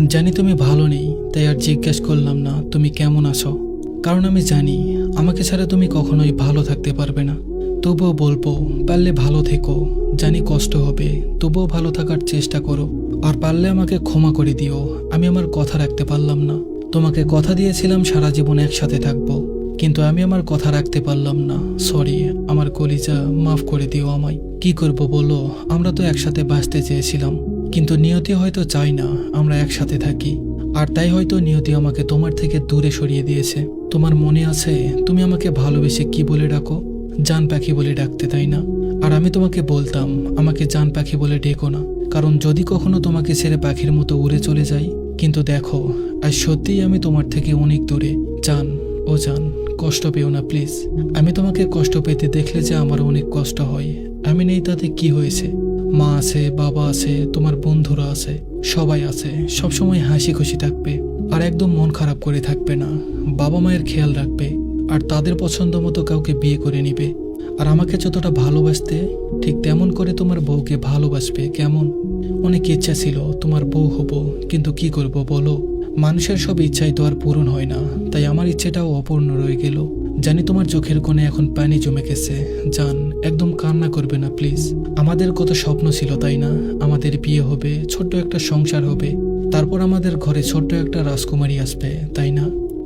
জানি তুমি ভালো নেই, তাই আর জিজ্ঞেস করলাম না তুমি কেমন আছো। কারণ আমি জানি আমাকে ছাড়া তুমি কখনোই ভালো থাকতে পারবে না। তবুও বলবো, পারলে ভালো থেকো। জানি কষ্ট হবে, তবুও ভালো থাকার চেষ্টা করো। আর পারলে আমাকে ক্ষমা করে দিও, আমি আমার কথা রাখতে পারলাম না। তোমাকে কথা দিয়েছিলাম সারা জীবন একসাথে থাকবো, কিন্তু আমি আমার কথা রাখতে পারলাম না। সরি আমার কলিজা, মাফ করে দিও আমায়। কি করব বলো, আমরা তো একসাথে বাঁচতে চেয়েছিলাম, কিন্তু নিয়তি হয়তো চাই না আমরা একসাথে থাকি। আর তাই হয়তো নিয়তি আমাকে তোমার থেকে দূরে সরিয়ে দিয়েছে। তোমার মনে আছে তুমি আমাকে ভালোবেসে কি বলে ডাকো? জান পাখি বলে ডাকতে, তাই না? আর আমি তোমাকে বলতাম আমাকে জান পাখি বলে ডেকো না, কারণ যদি কখনো তোমাকে ছেড়ে পাখির মতো উড়ে চলে যাই। কিন্তু দেখো, আজ সত্যিই আমি তোমার থেকে অনেক দূরে। জান, ও জান, কষ্ট পেও না প্লিজ। আমি তোমাকে কষ্ট পেতে দেখলে যে আমার অনেক কষ্ট হয়। আমি নেই তাতে কি হয়েছে? মা আছে, বাবা আছে, তোমার বন্ধুরা আছে, সবাই আছে। সবসময় হাসি খুশি থাকবে, আর একদম মন খারাপ করে থাকবে না। বাবা মায়ের খেয়াল রাখবে, আর তাদের পছন্দ মতো কাউকে বিয়ে করে নিবে। আর আমাকে যতটা ভালোবাসতে, ঠিক তেমন করে তোমার বউকে ভালোবাসবে। কেমন? অনেক ইচ্ছা ছিল তোমার বউ হব, কিন্তু কি করব বলো? মানুষের সব ইচ্ছাই তো আর পূরণ হয় না, তাই আমার ইচ্ছেটাও অপূর্ণ রয়ে গেল। জানি তোমার চোখের কোণে এখন পানি জমে গেছে। জান, একদম কান্না করবে না প্লিজ। আমাদের কত স্বপ্ন ছিল, তাই না? আমাদের বিয়ে হবে, ছোট্ট একটা সংসার হবে, তারপর আমাদের ঘরে ছোট্ট একটা রাজকুমারী আসবে, তাই না?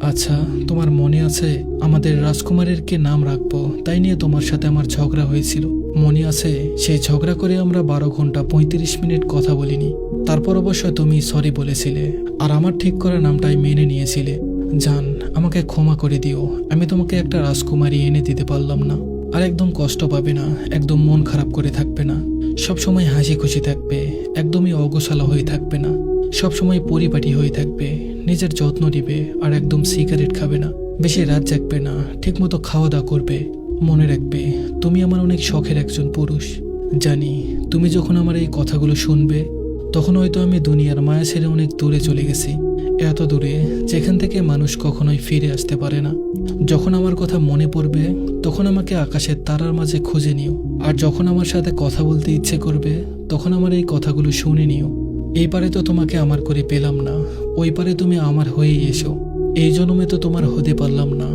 আচ্ছা, তোমার মনে আছে আমাদের রাজকুমারীর কে নাম রাখবো, তাই নিয়ে তোমার সাথে আমার ঝগড়া হয়েছিল? মনে আছে সেই ঝগড়া করে আমরা 12 ঘন্টা 35 মিনিট কথা বলিনি? তারপর অবশ্য তুমি সরি বলেছিলে, আর আমার ঠিক করা নামটাই মেনে নিয়েছিলে। জান, আমাকে ক্ষমা করে দিও। আমি তোমাকে একটা রাজকুমারী এনে দিতে পারলাম না। আর একদম কষ্ট পাবে না, একদম মন খারাপ করে থাকবে না, সবসময় হাসি খুশি থাকবে, একদমই অগোছালো হয়ে থাকবে না, সবসময় পরিপাটি হয়ে থাকবে, নিজের যত্ন নিবে, আর একদম সিগারেট খাবে না, বেশি রাত জাগবে না, ঠিকমতো খাওয়া দাওয়া করবে। মনে রাখবে, তুমি আমার অনেক শখের একজন পুরুষ। জানি তুমি যখন আমার এই কথাগুলো শুনবে, তখন হয়তো আমি দুনিয়ার মায়া ছেড়ে অনেক দূরে চলে গেছি, এত দূরে যেখান থেকে মানুষ কখনোই ফিরে আসতে পারে না। যখন আমার কথা মনে পড়বে, তখন আমাকে আকাশের তারার মাঝে খুঁজে নিও। আর যখন আমার সাথে কথা বলতে ইচ্ছে করবে, তখন আমার এই কথাগুলো শুনে নিও। এই পারে তো তোমাকে আমার করে পেলাম না, ওই পারে তুমি আমার হয়েই এসো। এই জন্মে তো তোমার হতে পারলাম না,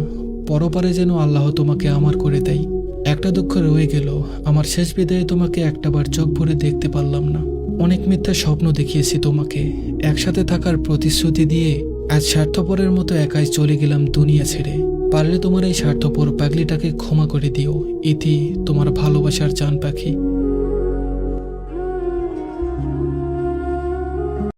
পরপারে যেন আল্লাহ তোমাকে আমার করে দেয়। একটা দুঃখ রয়ে গেল, আমার শেষ বিদায়ে তোমাকে একটাবার চোখ ভরে দেখতে পারলাম না। অনেক মিথ্যা স্বপ্ন দেখিয়েছি তোমাকে, একসাথে থাকার প্রতিশ্রুতি দিয়ে আজ স্বার্থপরের মতো একাই চলে গেলাম দুনিয়া ছেড়ে। পারলে তোমার এই স্বার্থপর পাগলিটাকে ক্ষমা করে দিও। ইতি, তোমার ভালোবাসার জান পাখি।